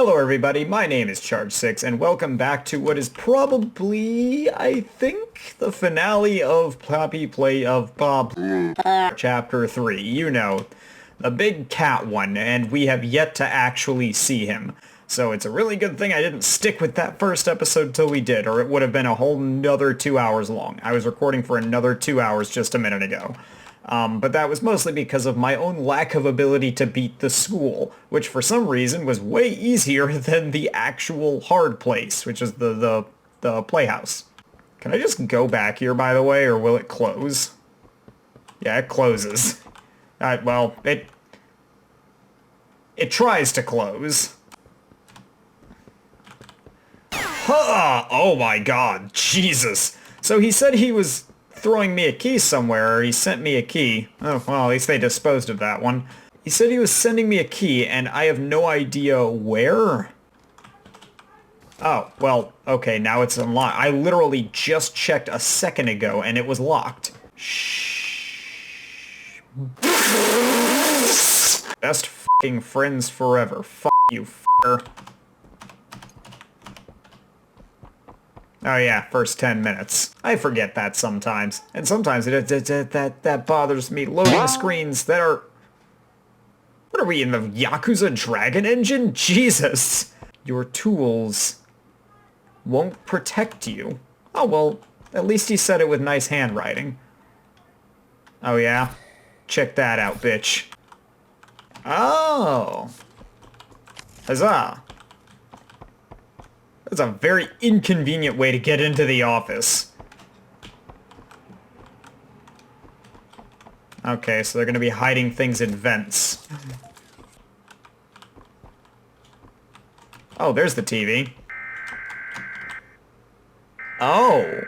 Hello everybody, my name is Charge6 and welcome back to what is probably, I think, the finale of Bob Chapter 3. You know, the big cat one, and we have yet to actually see him. So it's a really good thing I didn't stick with that first episode till we did, or it would have been a whole nother 2 hours long. I was recording for another 2 hours just a minute ago. But that was mostly because of my own lack of ability to beat the school, which for some reason was way easier than the actual hard place, which is the playhouse. Can I just go back here, by the way, or will it close? Yeah, it closes. Well, it tries to close. Huh! Oh my god, Jesus. So he said he was throwing me a key somewhere, or he sent me a key. Oh, well, at least they disposed of that one. He said he was sending me a key, and I have no idea where. Oh, well, okay, now it's unlocked. I literally just checked a second ago, and it was locked. Shh. Best f***ing friends forever. F*** you, f***er. Oh yeah, first 10 minutes. I forget that sometimes. And sometimes that bothers me. Loading screens that are... What are we, in the Yakuza Dragon Engine? Jesus! Your tools won't protect you. Oh well, at least he said it with nice handwriting. Oh yeah? Check that out, bitch. Oh! Huzzah! That's a very inconvenient way to get into the office. Okay, so they're going to be hiding things in vents. Oh, there's the TV. Oh.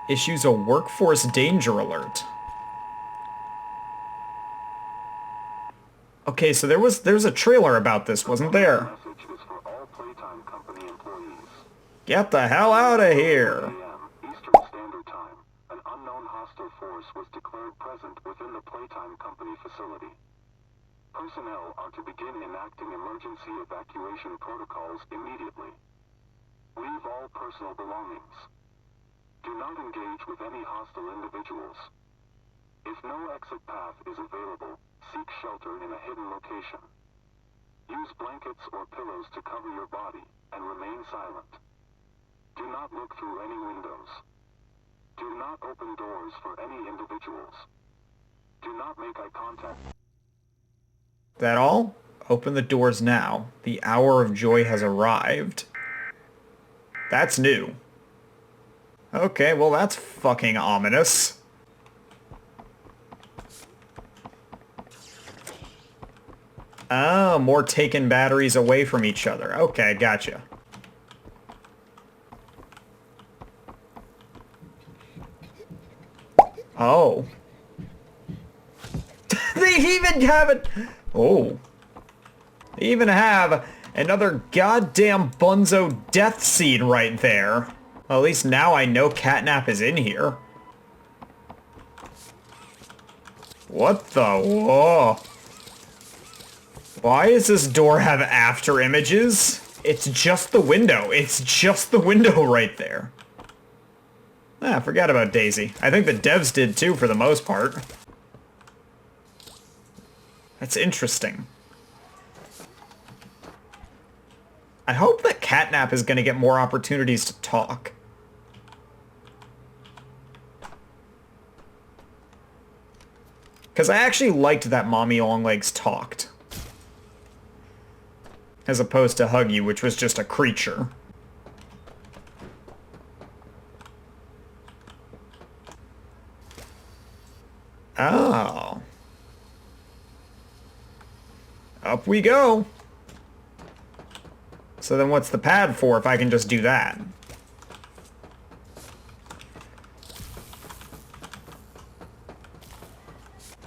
Issues a workforce danger alert. Okay, so there's a trailer about this, wasn't there? Get the hell out of here! Eastern Standard Time, an unknown hostile force was declared present within the Playtime Company facility. Personnel are to begin enacting emergency evacuation protocols immediately. Leave all personal belongings. Do not engage with any hostile individuals. If no exit path is available, seek shelter in a hidden location. Use blankets or pillows to cover your body, and remain silent. Do not look through any windows. Do not open doors for any individuals. Do not make eye contact. That all? Open the doors now. The hour of joy has arrived. That's new. Okay, well that's fucking ominous. Oh, more taking batteries away from each other. Okay, gotcha. Oh. They even have it. Oh. They even have another goddamn bunzo death scene right there. Well, at least now I know CatNap is in here. What the? Whoa. Why does this door have after images? It's just the window. It's just the window right there. Ah, forgot about Daisy. I think the devs did too for the most part. That's interesting. I hope that CatNap is going to get more opportunities to talk. Because I actually liked that Mommy Longlegs talked. As opposed to Huggy, which was just a creature. Oh. Up we go. So then what's the pad for if I can just do that?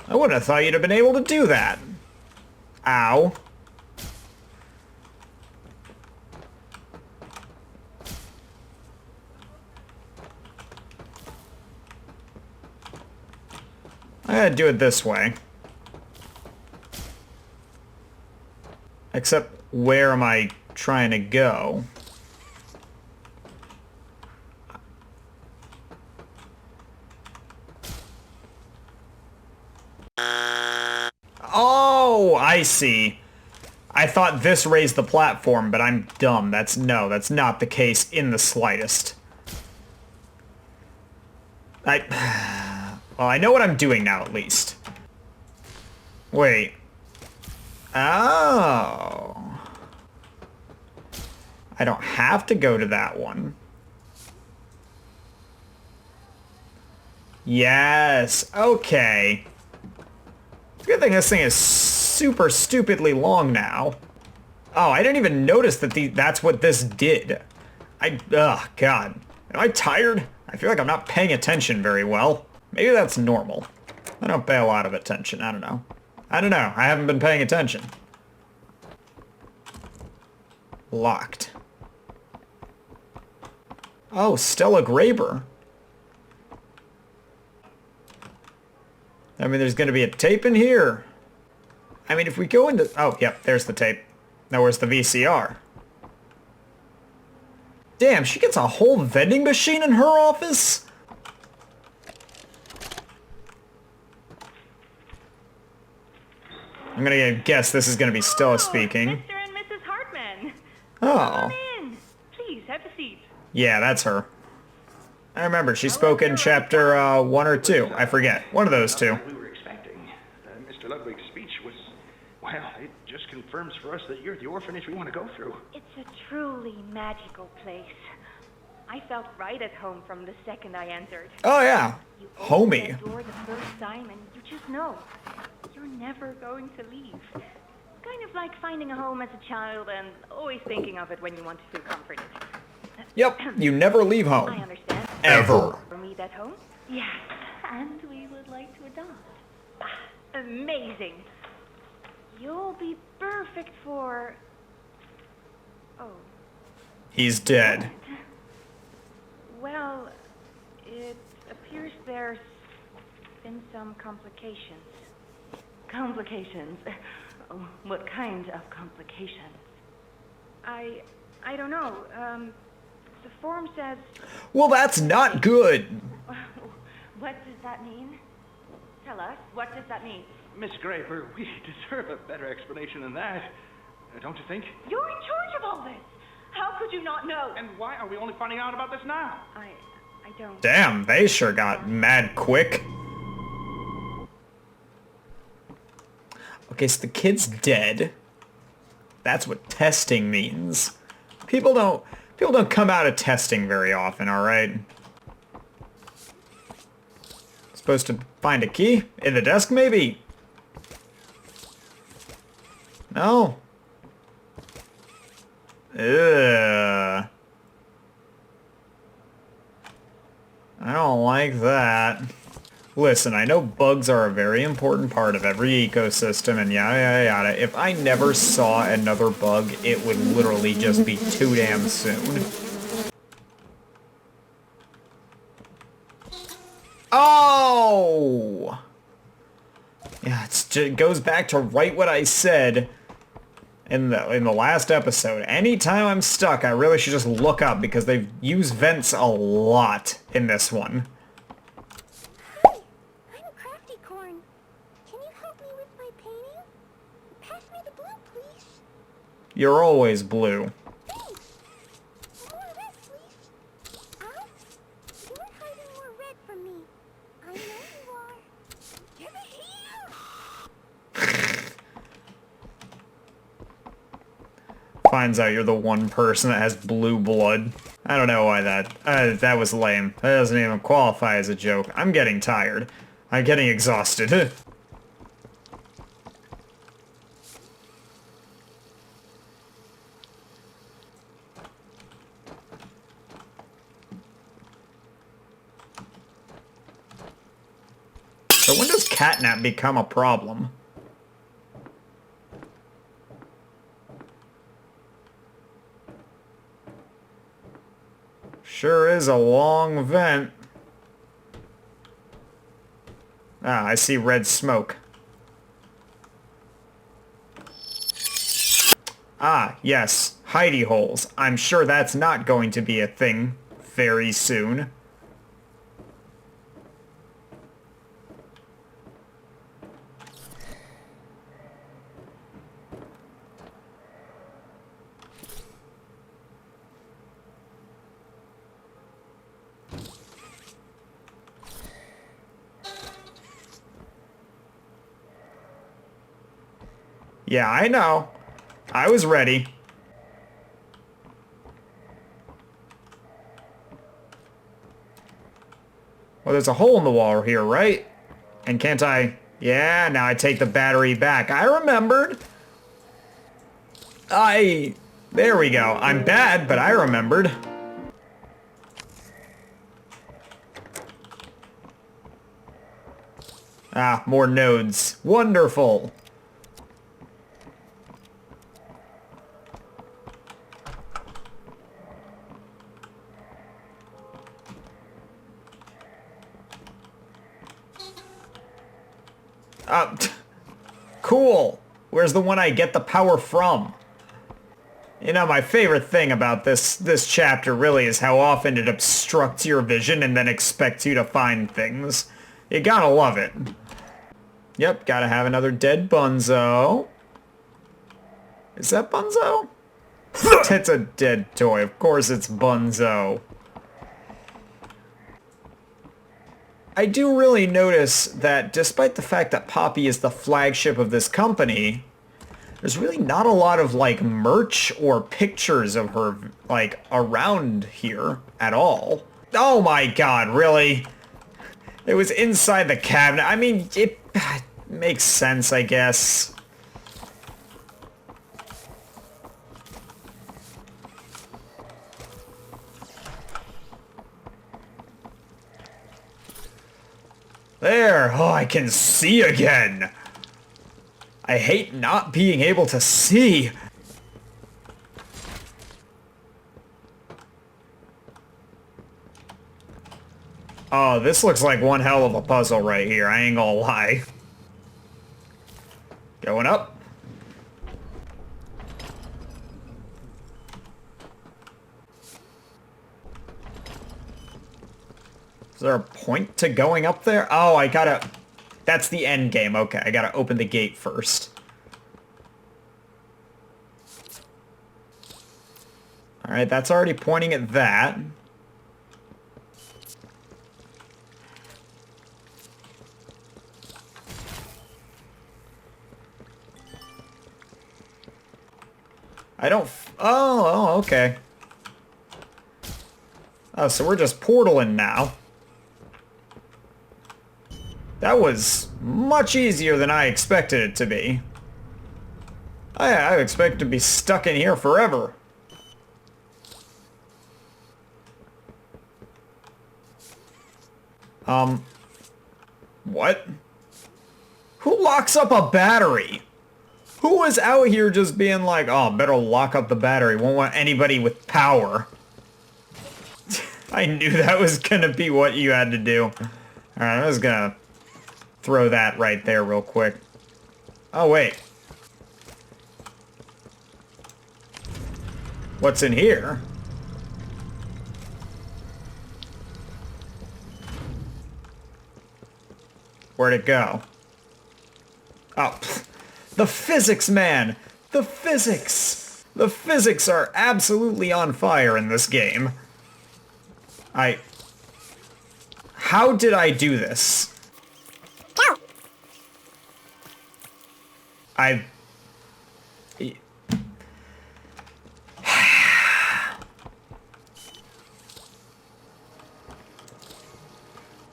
I wouldn't have thought you'd have been able to do that. Ow. I gotta do it this way. Except, where am I trying to go? Oh, I see. I thought this raised the platform, but I'm dumb. That's not the case in the slightest. Well, I know what I'm doing now, at least. Wait. Oh. I don't have to go to that one. Yes, okay. Good thing this thing is super stupidly long now. Oh, I didn't even notice that that's what this did. Ugh, God. Am I tired? I feel like I'm not paying attention very well. Maybe that's normal. I don't pay a lot of attention. I don't know. I haven't been paying attention. Locked. Oh, Stella Graber. I mean, there's gonna be a tape in here. I mean, if we go into... Oh, yep, there's the tape. Now where's the VCR? Damn, she gets a whole vending machine in her office? I'm gonna guess this is gonna be Stella speaking. Mr. and Mrs. Hartman. Oh. Come in. Please, have a seat. Yeah, that's her. I remember, she spoke in chapter 1 or 2. I forget. One of those two. We were expecting. Mr. Ludwig's speech was, well, it just confirms for us that you're the orphanage we want to go through. It's a truly magical place. I felt right at home from the second I entered. Oh, yeah. You open Homie. that door the first time and you just know you're never going to leave. Kind of like finding a home as a child and always thinking of it when you want to feel comforted. Yep, you never leave I home. understand. Ever. For me at home? Yes, and we would like to adopt. Ah, amazing. You'll be perfect for... Oh. He's dead. Well, it appears there's been some complications. Complications? Oh, what kind of complications? I don't know. The form says... Well, that's not good. What does that mean? Tell us, what does that mean? Miss Graber, we deserve a better explanation than that. Don't you think? You're in charge of all this! How could you not know? And why are we only finding out about this now? I don't... Damn, they sure got mad quick. Okay, so the kid's dead. That's what testing means. People don't come out of testing very often, alright? Supposed to find a key? In the desk, maybe? No? Ugh. I don't like that. Listen, I know bugs are a very important part of every ecosystem and yada yada yada. If I never saw another bug, it would literally just be too damn soon. Oh! Yeah, it goes back to right what I said in the last episode. Anytime I'm stuck, I really should just look up because they've used vents a lot in this one. Hi, I'm Crafty Corn. Can you help me with my painting? Pass me the blue, please. You're always blue. Thanks. More of this, please. Ow. You're hiding more red from me. I know you are. Give it here. Finds out you're the one person that has blue blood. I don't know why that was lame. That doesn't even qualify as a joke. I'm getting tired. I'm getting exhausted. So when does CatNap become a problem? Sure is a long vent. Ah, I see red smoke. Ah, yes, hidey holes. I'm sure that's not going to be a thing very soon. Yeah, I know. I was ready. Well, there's a hole in the wall here, right? And can't I... Yeah, now I take the battery back. I remembered. There we go. I'm bad, but I remembered. Ah, more nodes. Wonderful. Cool. Where's the one I get the power from? You know, my favorite thing about this chapter really is how often it obstructs your vision and then expects you to find things. You gotta love it. Yep, gotta have another dead Bunzo. Is that Bunzo? It's a dead toy. Of course it's Bunzo. I do really notice that despite the fact that Poppy is the flagship of this company, there's really not a lot of, like, merch or pictures of her, like, around here at all. Oh my god, really? It was inside the cabinet. I mean, it makes sense, I guess. There! Oh, I can see again! I hate not being able to see! Oh, this looks like one hell of a puzzle right here, I ain't gonna lie. Going up. Is there a point to going up there? Oh, I gotta... That's the end game. Okay, I gotta open the gate first. Alright, that's already pointing at that. I don't... Oh, okay. Oh, so we're just portaling now. That was much easier than I expected it to be. I expect to be stuck in here forever. What? Who locks up a battery? Who was out here just being like, oh, better lock up the battery, won't want anybody with power. I knew that was gonna be what you had to do. Alright, I was gonna throw that right there real quick. Oh, wait. What's in here? Where'd it go? Oh, pfft. The physics, man! The physics! The physics are absolutely on fire in this game. How did I do this?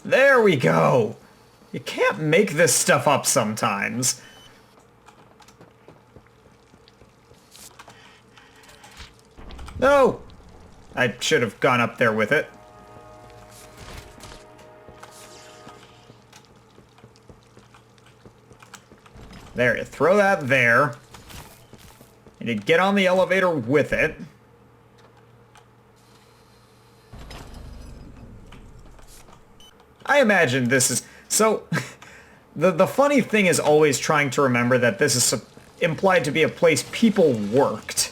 There we go! You can't make this stuff up sometimes. No! I should have gone up there with it. There, you throw that there. And you get on the elevator with it. I imagine this is... So, the funny thing is always trying to remember that this is implied to be a place people worked.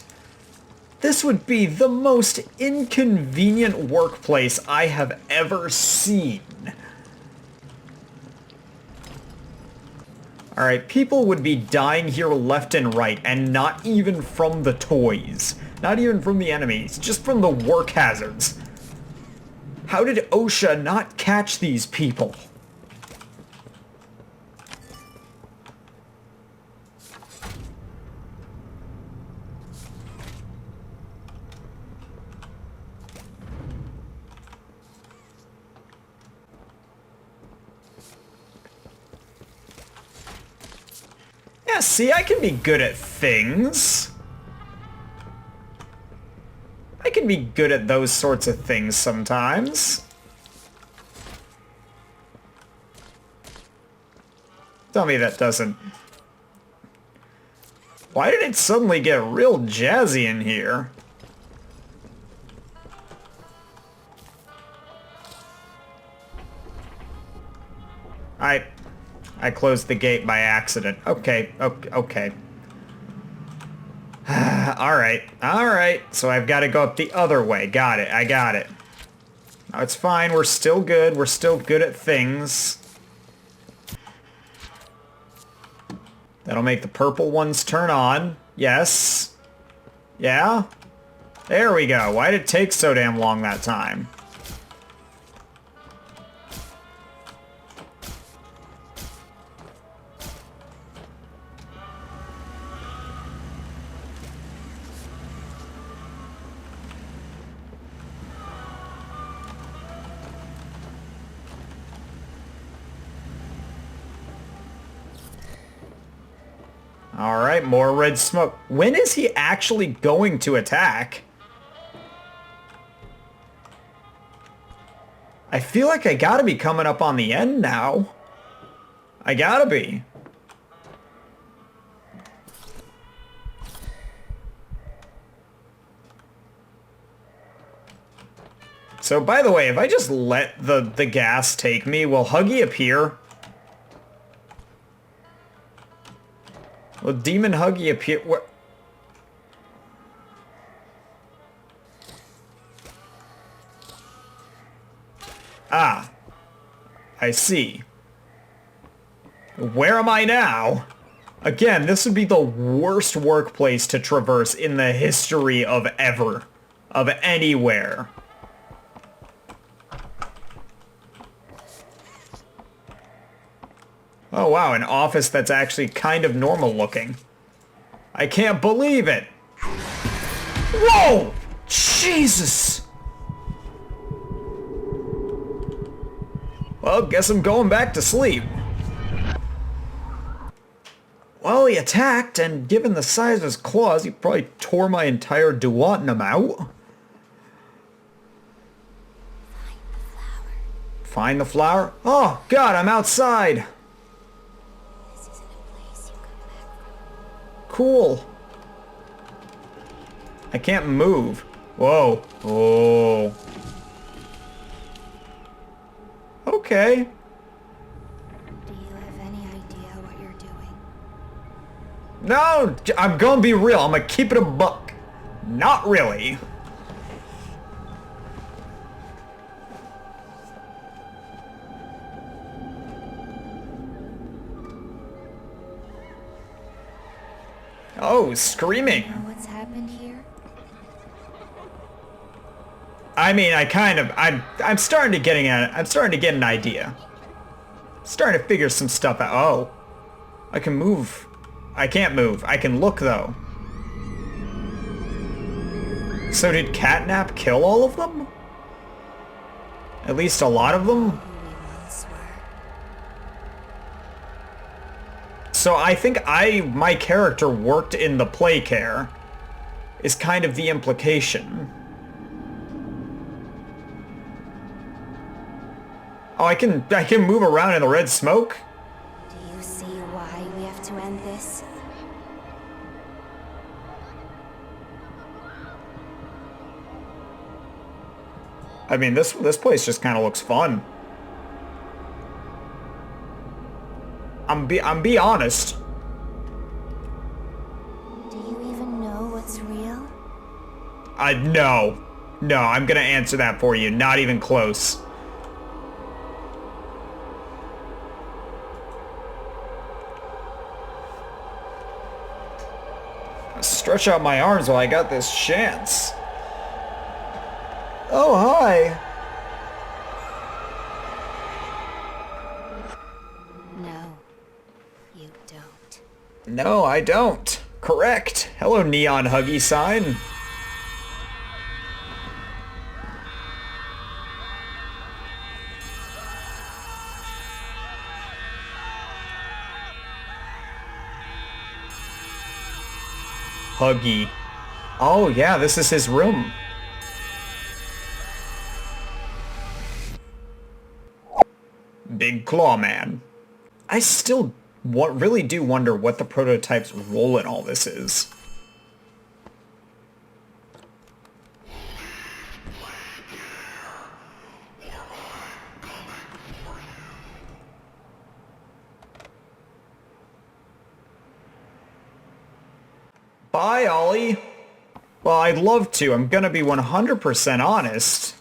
This would be the most inconvenient workplace I have ever seen. Alright, people would be dying here left and right, and not even from the toys. Not even from the enemies, just from the work hazards. How did OSHA not catch these people? Yeah, see, I can be good at things. I can be good at those sorts of things sometimes. Tell me that doesn't... Why did it suddenly get real jazzy in here? I closed the gate by accident. Okay. Alright. So I've got to go up the other way. Got it. I got it. No, it's fine. We're still good. We're still good at things. That'll make the purple ones turn on. Yes. Yeah? There we go. Why did it take so damn long that time? Alright, more red smoke. When is he actually going to attack? I feel like I gotta be coming up on the end now. I gotta be. So, by the way, if I just let the gas take me, will Huggy appear? Will Demon Huggy appear? What? Ah. I see. Where am I now? Again, this would be the worst workplace to traverse in the history of ever. Of anywhere. Oh wow, an office that's actually kind of normal looking. I can't believe it! Whoa! Jesus! Well, guess I'm going back to sleep. Well, he attacked, and given the size of his claws, he probably tore my entire duodenum out. Find the flower? Oh, God, I'm outside! Cool. I can't move. Whoa. Oh. Okay. Do you have any idea what you're doing? No, I'm gonna be real. I'm gonna keep it a buck. Not really. Oh, screaming. You know what's happened here? I mean, I'm starting to get an idea. Starting to figure some stuff out. Oh. I can move. I can't move. I can look though. So did CatNap kill all of them? At least a lot of them? So I think my character worked in the play care, is kind of the implication. Oh, I can move around in the red smoke? Do you see why we have to end this? I mean, this place just kind of looks fun. I'm be honest. Do you even know what's real? No. No, I'm gonna answer that for you. Not even close. Stretch out my arms while I got this chance. Oh, hi. No, you don't. No, I don't. Correct. Hello, neon huggy sign. Huggy. Oh yeah, this is his room. Big Claw Man. I still really do wonder what the prototype's role in all this is. Bye, Ollie. Well, I'd love to. I'm gonna be 100% honest.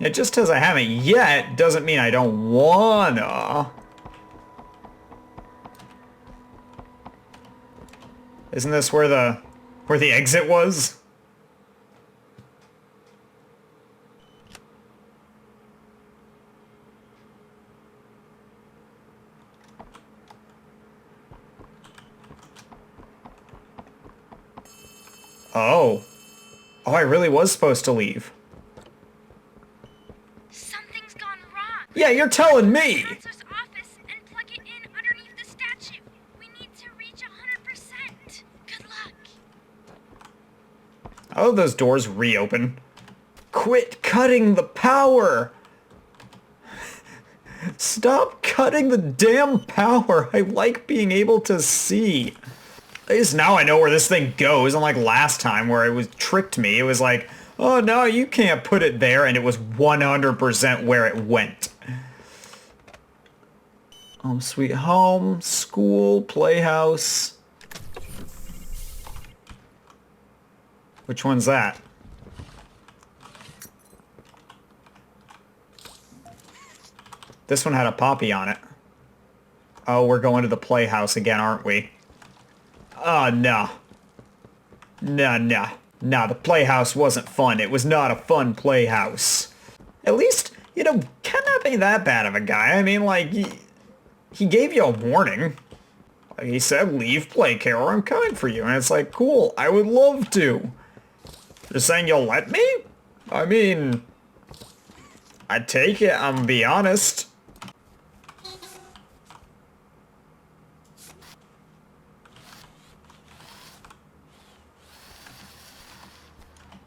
It just because I haven't yet doesn't mean I don't wanna. Isn't this where the exit was? Oh. Oh, I really was supposed to leave. Something's gone wrong. Yeah, you're telling me! Counselor's office and plug it in underneath the statue. We need to reach 100%. Good luck. Oh, those doors reopen. Quit cutting the power! Stop cutting the damn power! I like being able to see. At least now I know where this thing goes, unlike last time where it tricked me. It was like, oh no, you can't put it there, and it was 100% where it went. Home sweet home, school, playhouse. Which one's that? This one had a poppy on it. Oh, we're going to the playhouse again, aren't we? Oh, no. No, the playhouse wasn't fun. It was not a fun playhouse. At least, you know, CatNap ain't that bad of a guy. I mean, like, he gave you a warning. He said, leave Playcare or I'm coming for you. And it's like, cool, I would love to. You're saying you'll let me? I mean, I'd take it, I'm gonna be honest.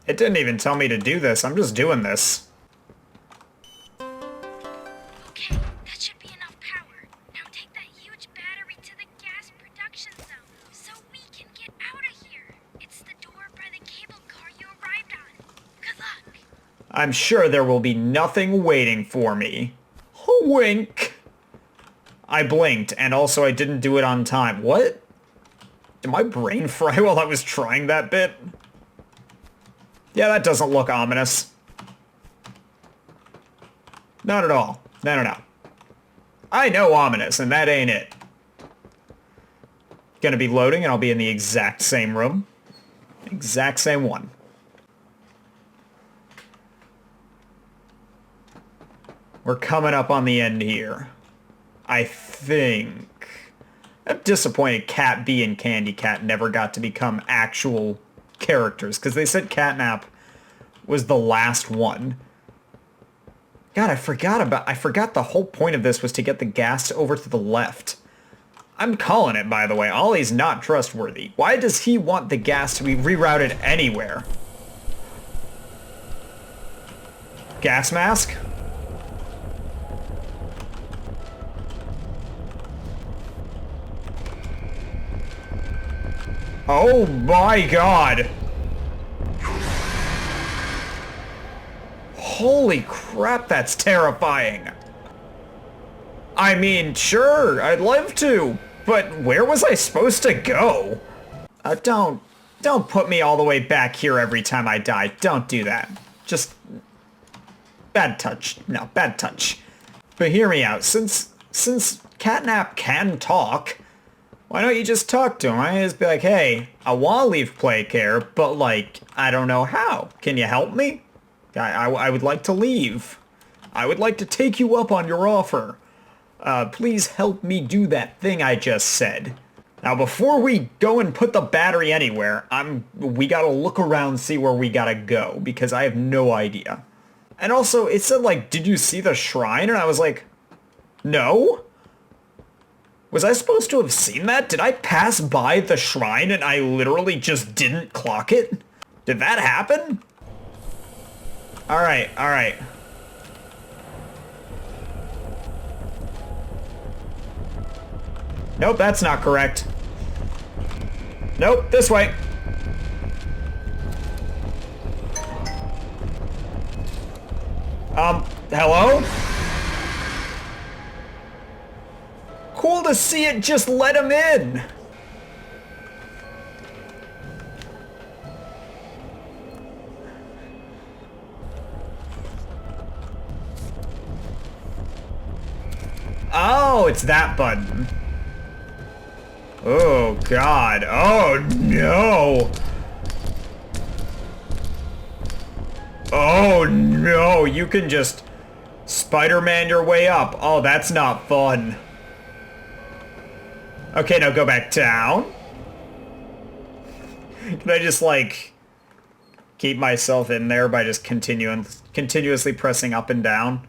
It didn't even tell me to do this. I'm just doing this. Okay, that should be enough power. Now take that huge battery to the gas production zone so we can get out of here. It's the door by the cable car you arrived on. Good luck. I'm sure there will be nothing waiting for me. Wink. I blinked, and also I didn't do it on time. What? Did my brain fry while I was trying that bit? Yeah, that doesn't look ominous. Not at all. No. I know ominous, and that ain't it. Gonna be loading, and I'll be in the exact same room. Exact same one. We're coming up on the end here. I think. I'm disappointed Cat B and Candy Cat never got to become actual characters, because they said CatNap was the last one. God, I forgot the whole point of this was to get the gas over to the left. I'm calling it, by the way. Ollie's not trustworthy. Why does he want the gas to be rerouted anywhere? Gas mask? Oh my god! Holy crap, that's terrifying. I mean, sure, I'd love to, but where was I supposed to go? Don't put me all the way back here every time I die. Don't do that. Just bad touch. No, bad touch. But hear me out. Since CatNap can talk, why don't you just talk to him? I just be like, hey, I want to leave Playcare, but like, I don't know how. Can you help me? I would like to leave. I would like to take you up on your offer. Please help me do that thing I just said. Now, before we go and put the battery anywhere, we gotta look around, see where we gotta go, because I have no idea. And also, it said, like, did you see the shrine? And I was like, no? Was I supposed to have seen that? Did I pass by the shrine and I literally just didn't clock it? Did that happen? Alright, alright. Nope, that's not correct. Nope, this way. Hello? Cool to see it, just let him in. Oh, it's that button. Oh, God. Oh, no. Oh, no. You can just Spider-Man your way up. Oh, that's not fun. Okay, now go back down. Can I just, like, keep myself in there by just continuously pressing up and down?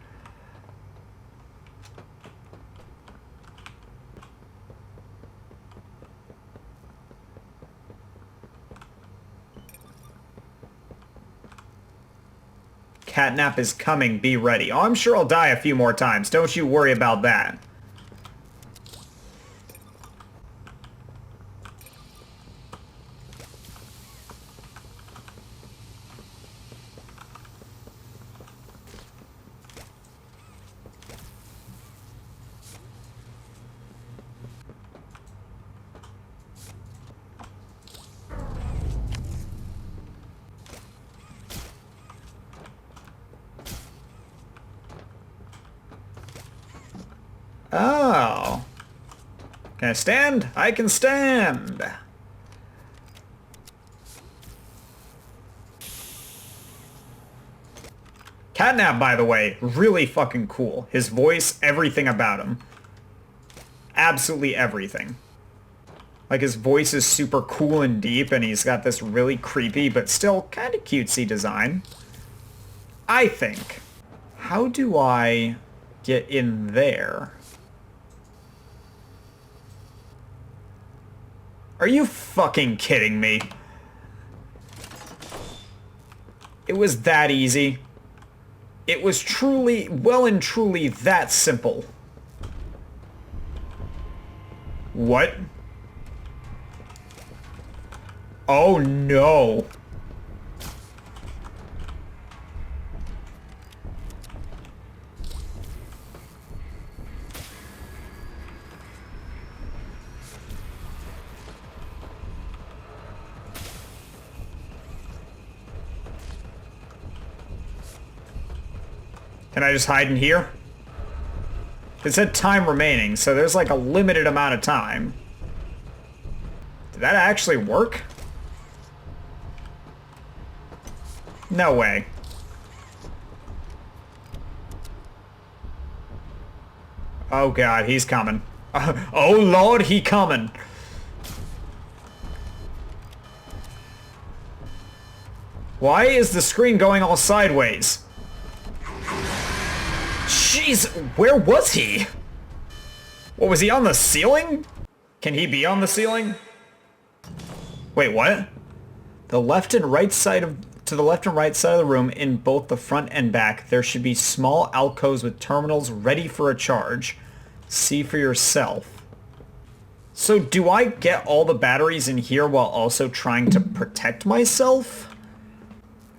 CatNap is coming, be ready. Oh, I'm sure I'll die a few more times. Don't you worry about that. Oh. Can I stand? I can stand. CatNap, by the way, really fucking cool. His voice, everything about him. Absolutely everything. Like, his voice is super cool and deep, and he's got this really creepy, but still kind of cutesy design. I think. How do I get in there? Are you fucking kidding me? It was that easy. It was truly, well and truly that simple. What? Oh no. Can I just hide in here? It said time remaining, so there's like a limited amount of time. Did that actually work? No way. Oh god, he's coming. Oh lord, he coming. Why is the screen going all sideways? Jeez, where was he? What, was he on the ceiling? Can he be on the ceiling? Wait, what? To the left and right side of the room, in both the front and back, there should be small alcoves with terminals ready for a charge. See for yourself. So do I get all the batteries in here while also trying to protect myself?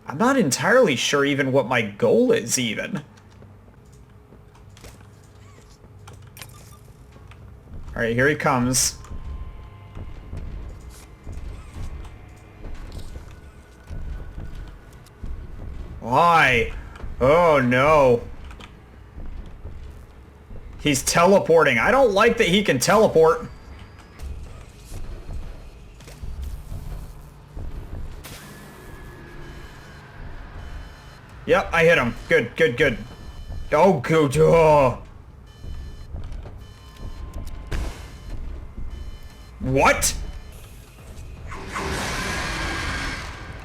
I'm not entirely sure even what my goal is, even. Alright, here he comes. Why? Oh no. He's teleporting. I don't like that he can teleport. Yep, I hit him. Good, good, good. Oh, good. Oh. What?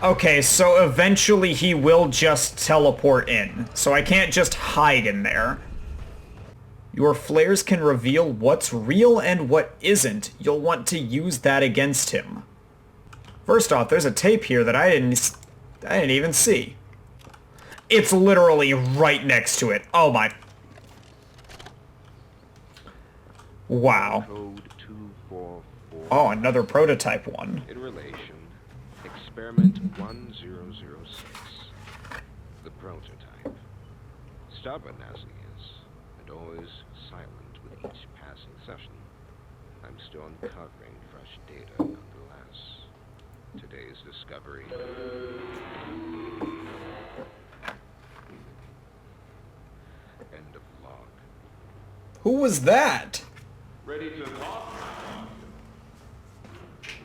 Okay, so eventually he will just teleport in. So I can't just hide in there. Your flares can reveal what's real and what isn't. You'll want to use that against him. First off, there's a tape here that I didn't even see. It's literally right next to it. Oh my. Wow. Code 244. Oh, another prototype one. In relation, experiment 1006. The prototype. Stubborn as he is, and always silent with each passing session, I'm still uncovering fresh data nonetheless. Today's discovery. End of log. Who was that? Ready to talk?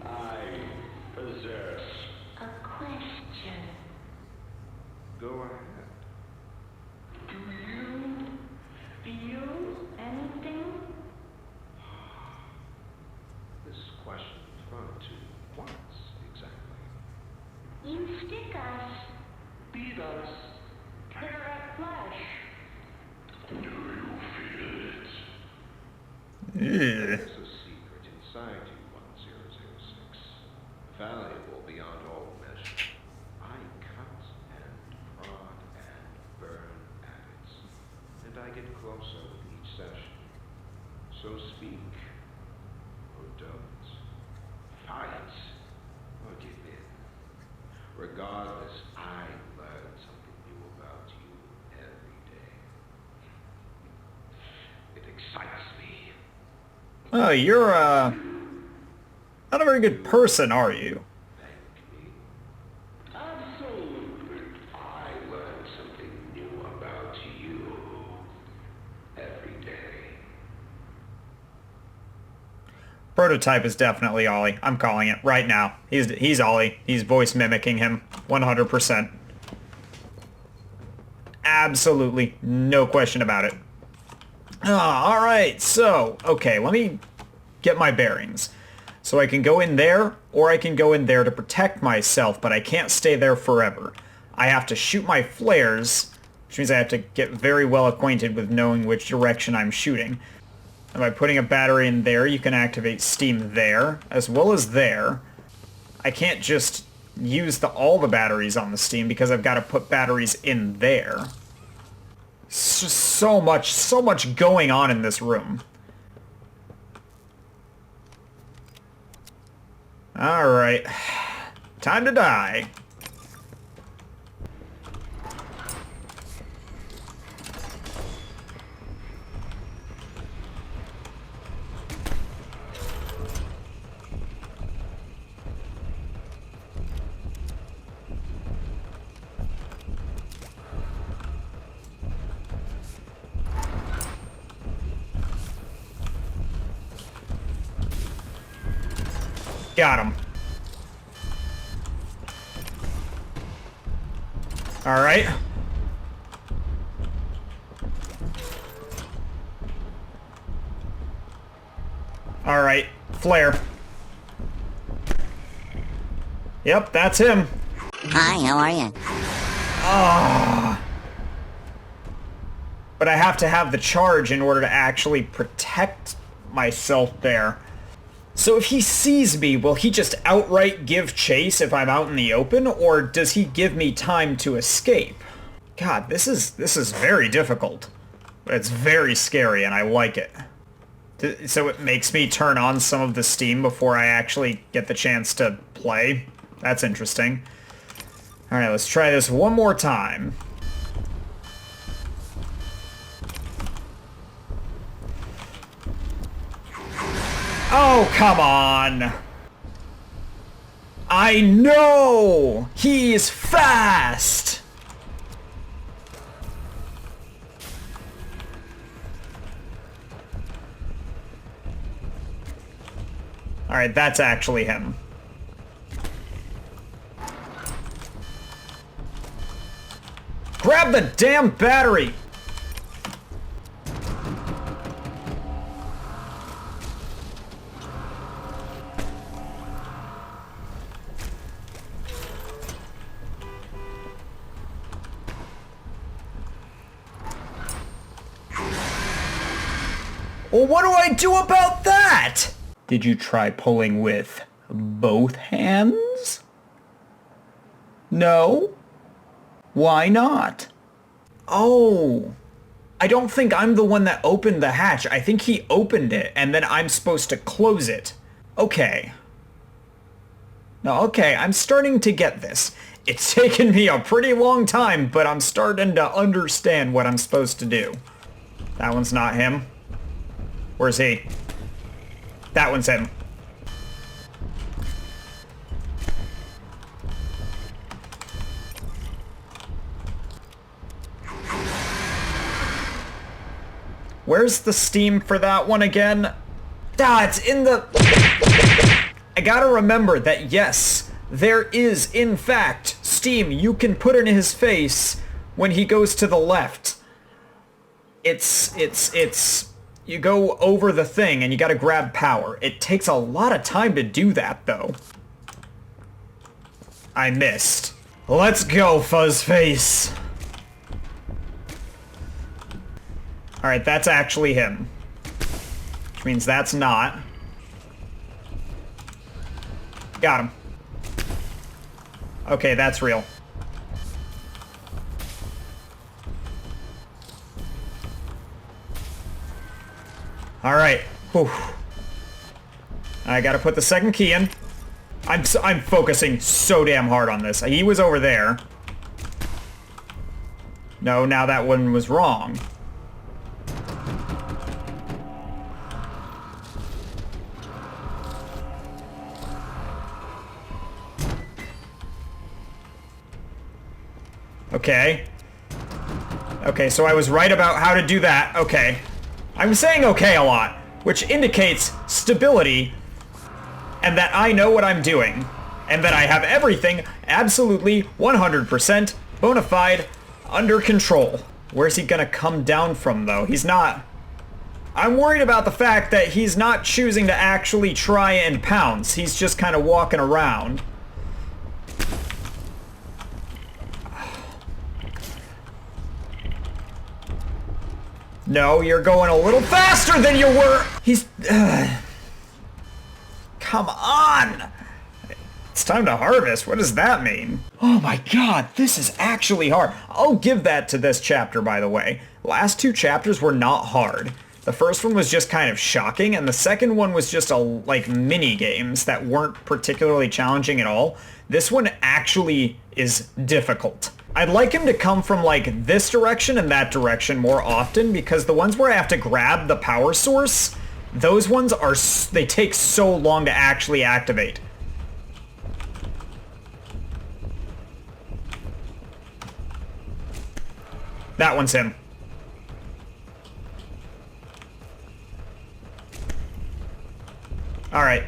I possess. A question. Go ahead. Do you feel anything? This question referred to what exactly? You stick us, beat us, tear at flesh. Do you feel it? Ugh. There's a secret inside you, 1006. Valuable beyond all measure. I cut and prod and burn at it, and I get closer with each session. So speak, or don't. Fight, or give in. Regardless, I learn something new about you every day. It excites me. Oh, you're, not a very good person, are you? Thank me. Absolutely. I learn something new about you every day. Prototype is definitely Ollie. I'm calling it right now. He's Ollie. He's voice mimicking him 100%. Absolutely no question about it. Alright, so, okay, let me get my bearings. So I can go in there, or I can go in there to protect myself, but I can't stay there forever. I have to shoot my flares, which means I have to get very well acquainted with knowing which direction I'm shooting. And by putting a battery in there, you can activate steam there, as well as there. I can't just use all the batteries on the steam because I've got to put batteries in there. It's just so much going on in this room. Alright. Time to die. Got him. Alright. Alright. Flare. Yep, that's him. Hi, how are you? But I have to have the charge in order to actually protect myself there. So if he sees me, will he just outright give chase if I'm out in the open, or does he give me time to escape? God, this is very difficult. But it's very scary, and I like it. So it makes me turn on some of the steam before I actually get the chance to play. That's interesting. Alright, let's try this one more time. Oh, come on! I know! He's fast! Alright, that's actually him. Grab the damn battery! Well, what do I do about that? Did you try pulling with both hands? No? Why not? Oh, I don't think I'm the one that opened the hatch. I think he opened it, and then I'm supposed to close it. Okay. No, okay, I'm starting to get this. It's taken me a pretty long time, but I'm starting to understand what I'm supposed to do. That one's not him. Where's he? That one's him. Where's the steam for that one again? Ah, it's in the... I gotta remember that, yes, there is, in fact, steam you can put in his face when he goes to the left. It's... You go over the thing and you gotta grab power. It takes a lot of time to do that, though. I missed. Let's go, Fuzzface. Alright, that's actually him. Which means that's not. Got him. Okay, that's real. Alright. Whew. I gotta put the second key in. I'm focusing so damn hard on this. He was over there. No, now that one was wrong. Okay. Okay, so I was right about how to do that. Okay. I'm saying okay a lot, which indicates stability, and that I know what I'm doing, and that I have everything absolutely 100% bona fide under control. Where's he gonna come down from, though? He's not... I'm worried about the fact that he's not choosing to actually try and pounce. He's just kind of walking around. No, you're going a little faster than you were! He's... Come on! It's time to harvest. What does that mean? Oh my god, this is actually hard. I'll give that to this chapter, by the way. Last two chapters were not hard. The first one was just kind of shocking, and the second one was just like mini games that weren't particularly challenging at all. This one actually is difficult. I'd like him to come from like this direction and that direction more often, because the ones where I have to grab the power source, those ones are, they take so long to actually activate. That one's him. All right.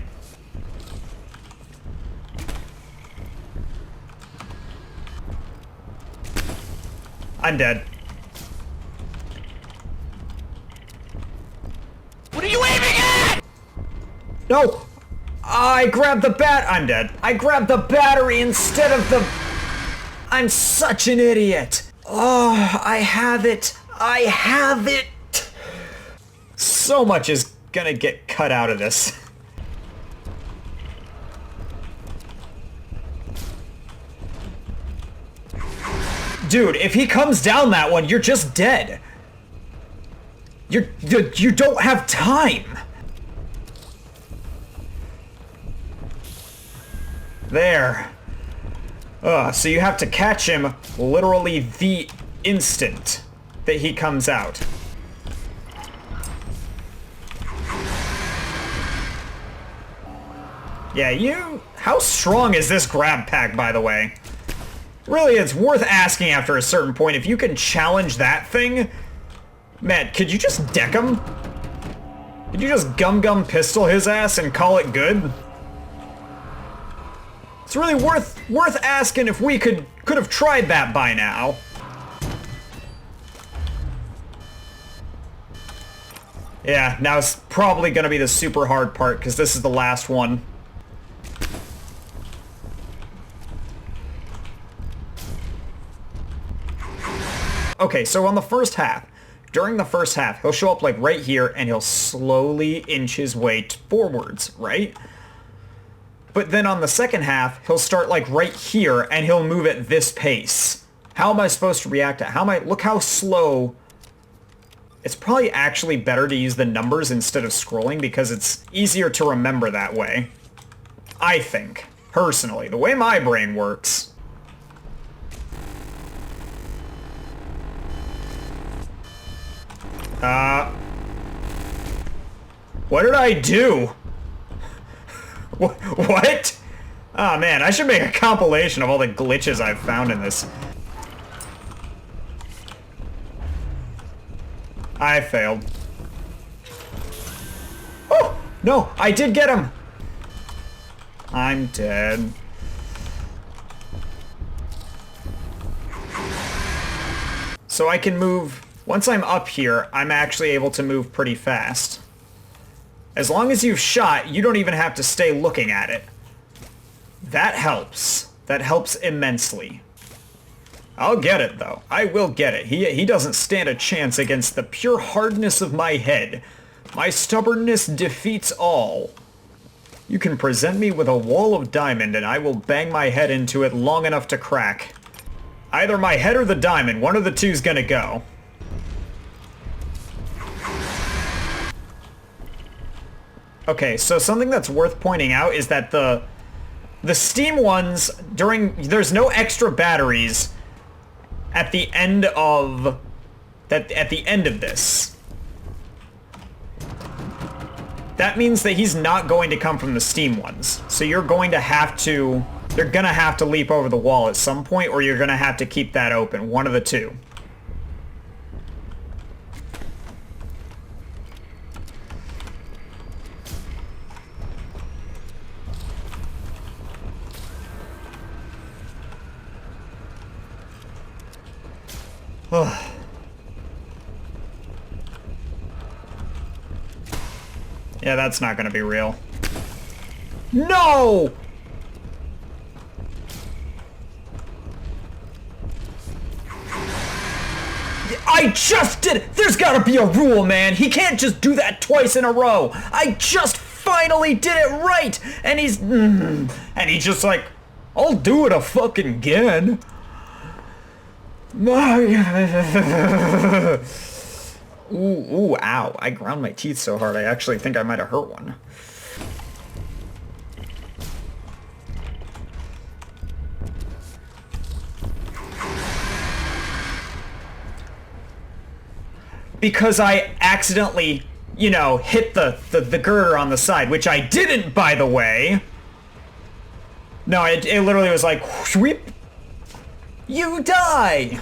I'm dead. What are you aiming at? No! I grabbed the I'm dead. I grabbed the battery instead of the... I'm such an idiot. Oh, I have it. I have it. So much is gonna get cut out of this. Dude, if he comes down that one, you're just dead. You don't have time. There. So you have to catch him literally the instant that he comes out. Yeah, how strong is this grab pack, by the way? Really, it's worth asking after a certain point. If you can challenge that thing, man, could you just deck him? Could you just gum pistol his ass and call it good? It's really worth asking if we could have tried that by now. Yeah, now it's probably gonna be the super hard part because this is the last one. Okay, so on the first half, during the first half, he'll show up like right here and he'll slowly inch his way forwards, right? But then on the second half, he'll start like right here and he'll move at this pace. How am I supposed to react to look how slow. It's probably actually better to use the numbers instead of scrolling because it's easier to remember that way. I think, personally, the way my brain works. What did I do? What? Oh man, I should make a compilation of all the glitches I've found in this. I failed. Oh! No, I did get him! I'm dead. So I can move. Once I'm up here, I'm actually able to move pretty fast. As long as you've shot, you don't even have to stay looking at it. That helps. That helps immensely. I'll get it, though. I will get it. He doesn't stand a chance against the pure hardness of my head. My stubbornness defeats all. You can present me with a wall of diamond and I will bang my head into it long enough to crack. Either my head or the diamond, one of the two's gonna go. Okay, so something that's worth pointing out is that the Steam ones, there's no extra batteries at the end of this. That means that he's not going to come from the Steam ones. So you're gonna have to leap over the wall at some point, or you're gonna have to keep that open. One of the two. Yeah, that's not gonna be real. No! I just did it! There's gotta be a rule, man! He can't just do that twice in a row! I just finally did it right! And he's just like, I'll do it again. Ooh, ow. I ground my teeth so hard I actually think I might have hurt one. Because I accidentally, hit the girder on the side, which I didn't, by the way. No, it literally was like, whoop. You die!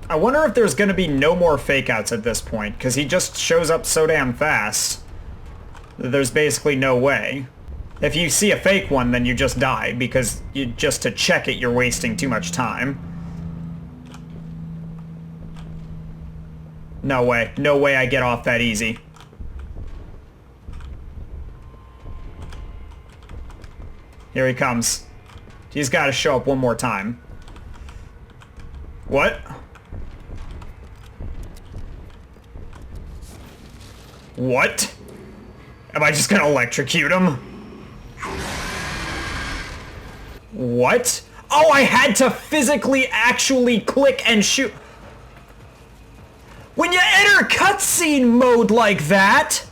I wonder if there's gonna be no more fake outs at this point, because he just shows up so damn fast that there's basically no way. If you see a fake one, then you just die, because just to check it, you're wasting too much time. No way. No way I get off that easy. Here he comes. He's got to show up one more time. What? What? Am I just gonna electrocute him? What? Oh, I had to physically actually click and shoot. When you enter cutscene mode like that...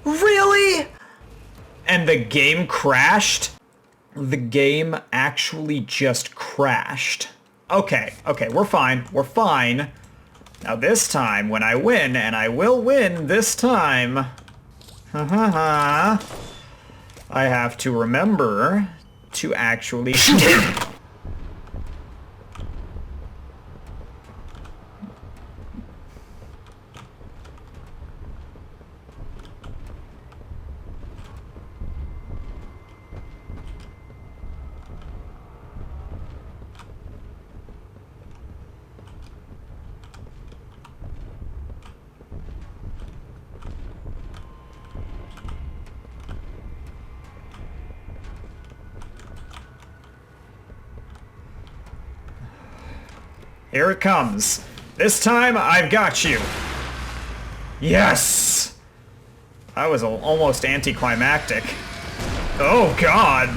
Really? And the game crashed? The game actually just crashed. Okay, we're fine. We're fine. Now this time, when I win, and I will win this time, I have to remember to actually shoot him. Here it comes. This time, I've got you. Yes! That was almost anticlimactic. Oh, God!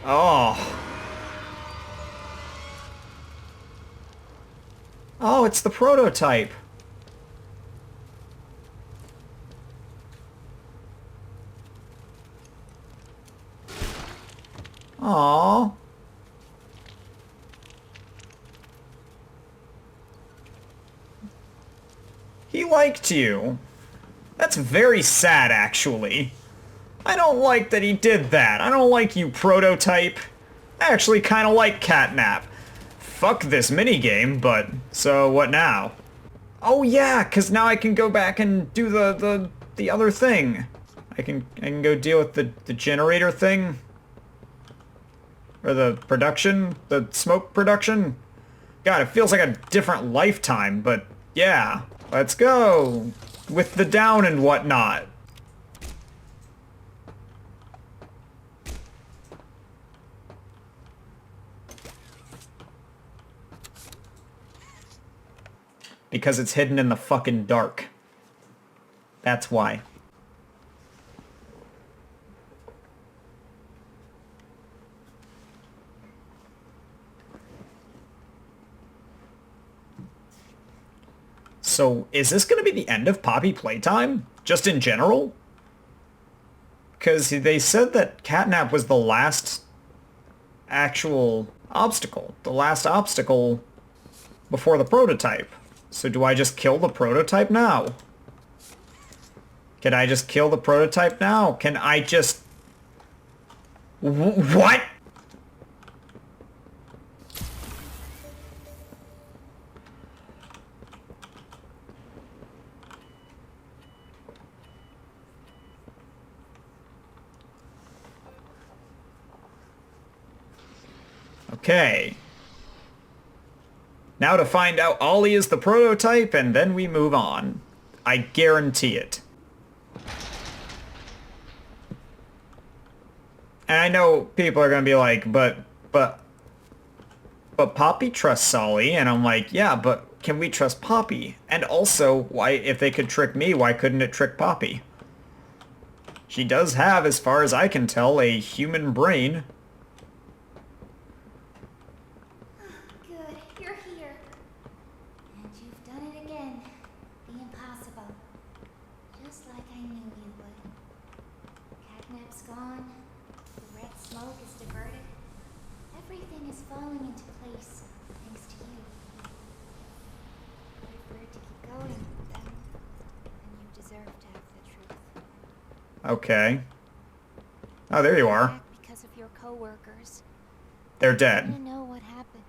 Oh. Oh, it's the prototype. Aww. He liked you. That's very sad, actually. I don't like that he did that. I don't like you, prototype. I actually kind of like CatNap. Fuck this minigame, but so what now? Oh yeah, because now I can go back and do the other thing. I can go deal with the generator thing. Or the production? The smoke production? God, it feels like a different lifetime, but yeah. Let's go! With the down and whatnot. Because it's hidden in the fucking dark. That's why. So, is this going to be the end of Poppy Playtime? Just in general? Because they said that CatNap was the last actual obstacle. The last obstacle before the prototype. So do I just kill the prototype now? Can I just kill the prototype now? Can I just... What? Okay. Now to find out Ollie is the prototype, and then we move on. I guarantee it. And I know people are gonna be like, but Poppy trusts Ollie, and I'm like, yeah, but can we trust Poppy? And also, why, if they could trick me, why couldn't it trick Poppy? She does have, as far as I can tell, a human brain. Okay. Oh, there you are. Because of your coworkers. They're I dead. want to know what happened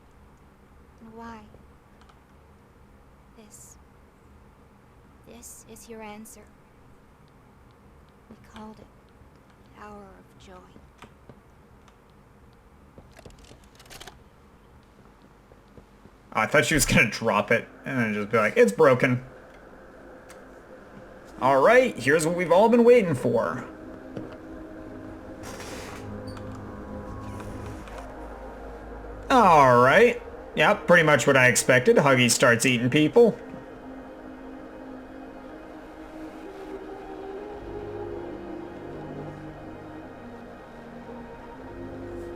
and why. This is your answer. We called it Hour of Joy. Oh, I thought she was gonna drop it and then just be like, it's broken. Alright, here's what we've all been waiting for. Alright. Yep, pretty much what I expected. Huggy starts eating people.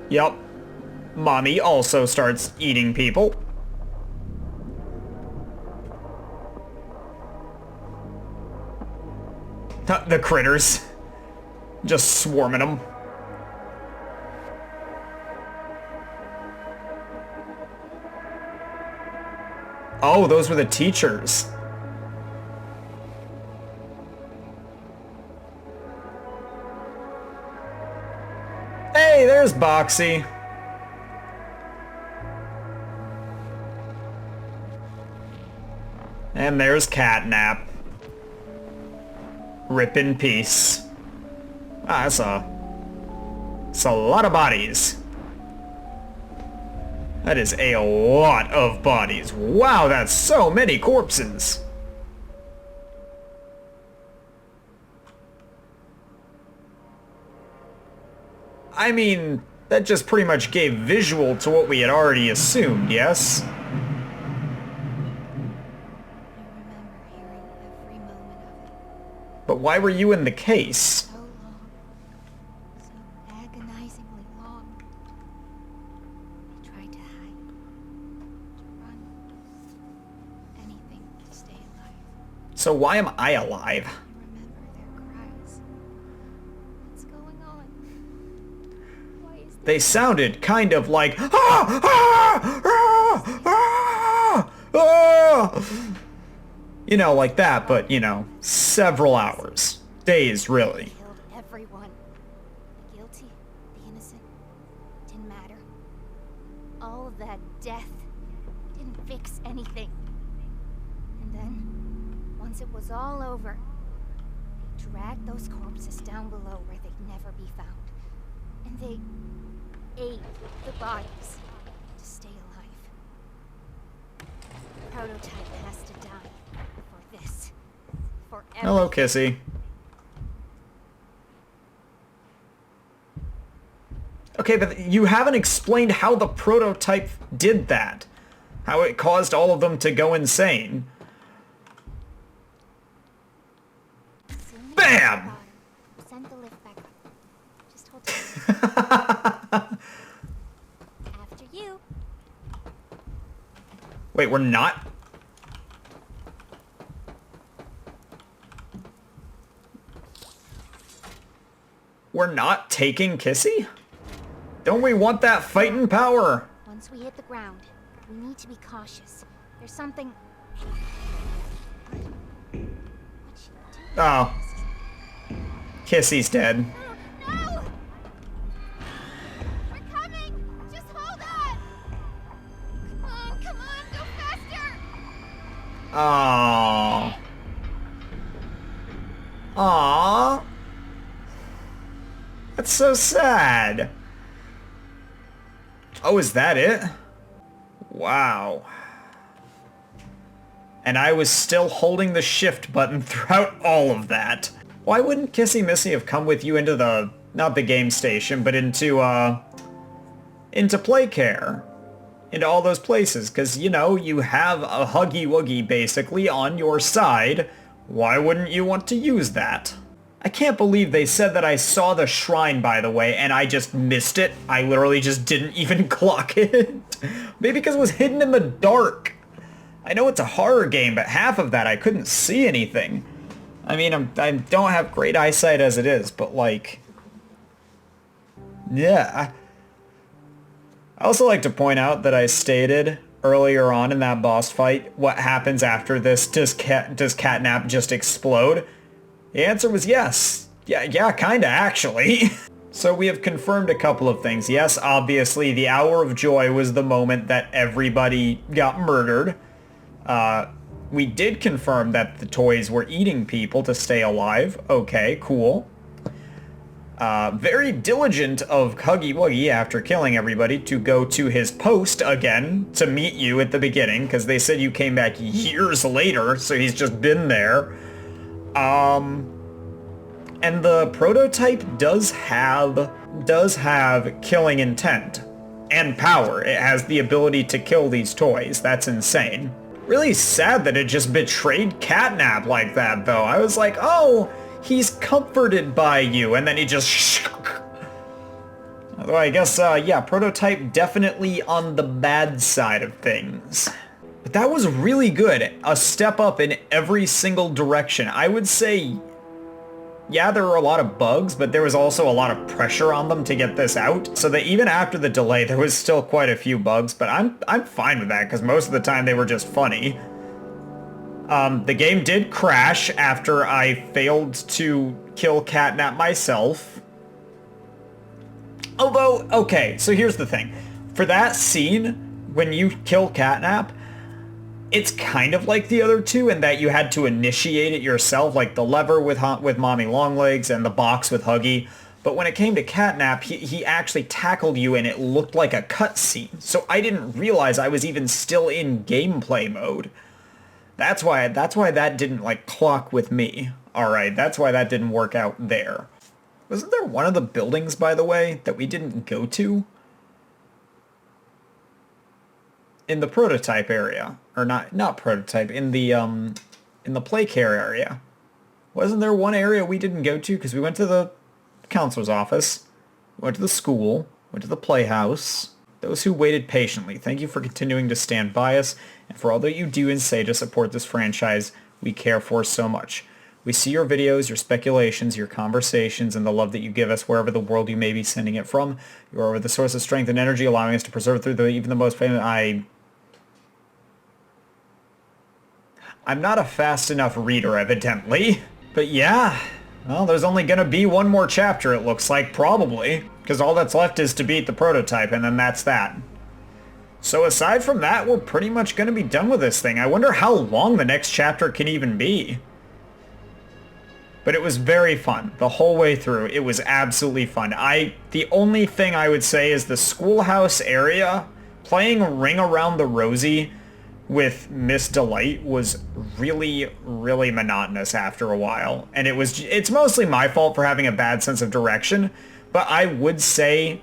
Yep. Mommy also starts eating people. The critters. Just swarming them. Oh, those were the teachers. Hey, there's Boxy. And there's CatNap. Rip in peace. Ah, that's a lot of bodies. That is a lot of bodies. Wow, that's so many corpses. I mean, that just pretty much gave visual to what we had already assumed, yes? I remember hearing every moment of it. But why were you in the case? So long. So agonizingly long. They tried to hide. To run. Anything to stay alive. So why am I alive? I remember their cries. What's going on? Why is They sounded kind of like ah, ah, ah, ah, ah. You know, like that, but you know, several hours. Days, really. killed everyone? The guilty, the innocent. Didn't matter. All of that death didn't fix anything. And then, once it was all over, they dragged those corpses down below where they'd never be found. And they ate the bodies to stay alive. The prototype has to die for this. For Hello, everything. Kissy. Okay, but you haven't explained how the prototype did that. How it caused all of them to go insane. Soon as Bam! we got her, send the lift back up. Just hold tight. After you. Wait, we're not? We're not taking Kissy? Don't we want that fighting power? Once we hit the ground, we need to be cautious. There's something. Oh. Kissy's dead. No! We're coming! Just hold on! Come on, go faster! Aww. Aww. That's so sad. Oh, is that it? Wow. And I was still holding the shift button throughout all of that. Why wouldn't Kissy Missy have come with you into the, not the game station, but into Playcare? Into all those places, because, you know, you have a Huggy Wuggy basically on your side. Why wouldn't you want to use that? I can't believe they said that I saw the shrine, by the way, and I just missed it. I literally just didn't even clock it. Maybe because it was hidden in the dark. I know it's a horror game, but half of that I couldn't see anything. I mean, I don't have great eyesight as it is, but like... Yeah. I also like to point out that I stated earlier on in that boss fight, what happens after this? Does CatNap just explode? The answer was yes. Yeah, kinda actually. So we have confirmed a couple of things. Yes, obviously the hour of joy was the moment that everybody got murdered. We did confirm that the toys were eating people to stay alive. Okay, cool. Very diligent of Huggy Wuggy after killing everybody to go to his post again to meet you at the beginning, because they said you came back years later, so he's just been there. And the prototype does have killing intent and power. It has the ability to kill these toys. That's insane. Really sad that it just betrayed CatNap like that, though. I was like, oh, he's comforted by you, and then he just... Although I guess, yeah, prototype definitely on the bad side of things. But that was really good. A step up in every single direction. I would say yeah, there were a lot of bugs, but there was also a lot of pressure on them to get this out, so that even after the delay, there was still quite a few bugs, but I'm fine with that, because most of the time they were just funny. The game did crash after I failed to kill CatNap myself. Although, okay, so here's the thing. For that scene, when you kill CatNap, it's kind of like the other two in that you had to initiate it yourself, like the lever with Mommy Longlegs and the box with Huggy. But when it came to CatNap, he actually tackled you and it looked like a cutscene. So I didn't realize I was even still in gameplay mode. That's why that didn't, like, clock with me. Alright, that's why that didn't work out there. Wasn't there one of the buildings, by the way, that we didn't go to? In the prototype area. Or not prototype, in the play care area. Wasn't there one area we didn't go to? Because we went to the counselor's office, went to the school, went to the playhouse. Those who waited patiently, thank you for continuing to stand by us, and for all that you do and say to support this franchise we care for so much. We see your videos, your speculations, your conversations, and the love that you give us wherever the world you may be sending it from. You are the source of strength and energy, allowing us to preserve through even the most famous... I'm not a fast enough reader, evidently. But yeah, well, there's only gonna be one more chapter, it looks like, probably. Because all that's left is to beat the prototype, and then that's that. So aside from that, we're pretty much gonna be done with this thing. I wonder how long the next chapter can even be. But it was very fun. The whole way through, it was absolutely fun. The only thing I would say is the schoolhouse area, playing Ring Around the Rosie with Miss Delight was really, really monotonous after a while. And it's mostly my fault for having a bad sense of direction, but I would say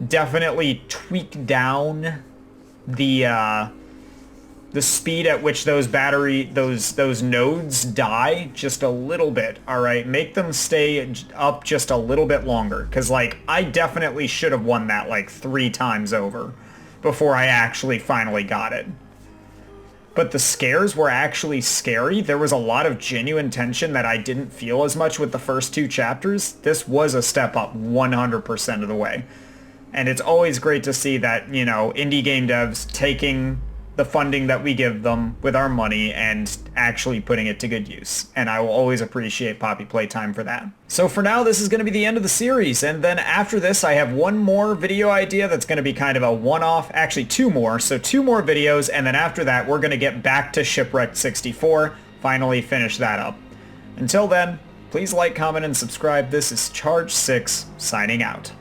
definitely tweak down the speed at which those nodes die just a little bit. All right, make them stay up just a little bit longer, because like I definitely should have won that like 3 times over before I actually finally got it. But the scares were actually scary. There was a lot of genuine tension that I didn't feel as much with the first 2 chapters. This was a step up 100% of the way. And it's always great to see that, you know, indie game devs taking the funding that we give them with our money and actually putting it to good use. And I will always appreciate Poppy Playtime for that. So for now, this is going to be the end of the series. And then after this, I have one more video idea that's going to be kind of a one-off. Actually, 2 more. So 2 more videos. And then after that, we're going to get back to Shipwrecked 64. Finally finish that up. Until then, please like, comment, and subscribe. This is Charge 6 signing out.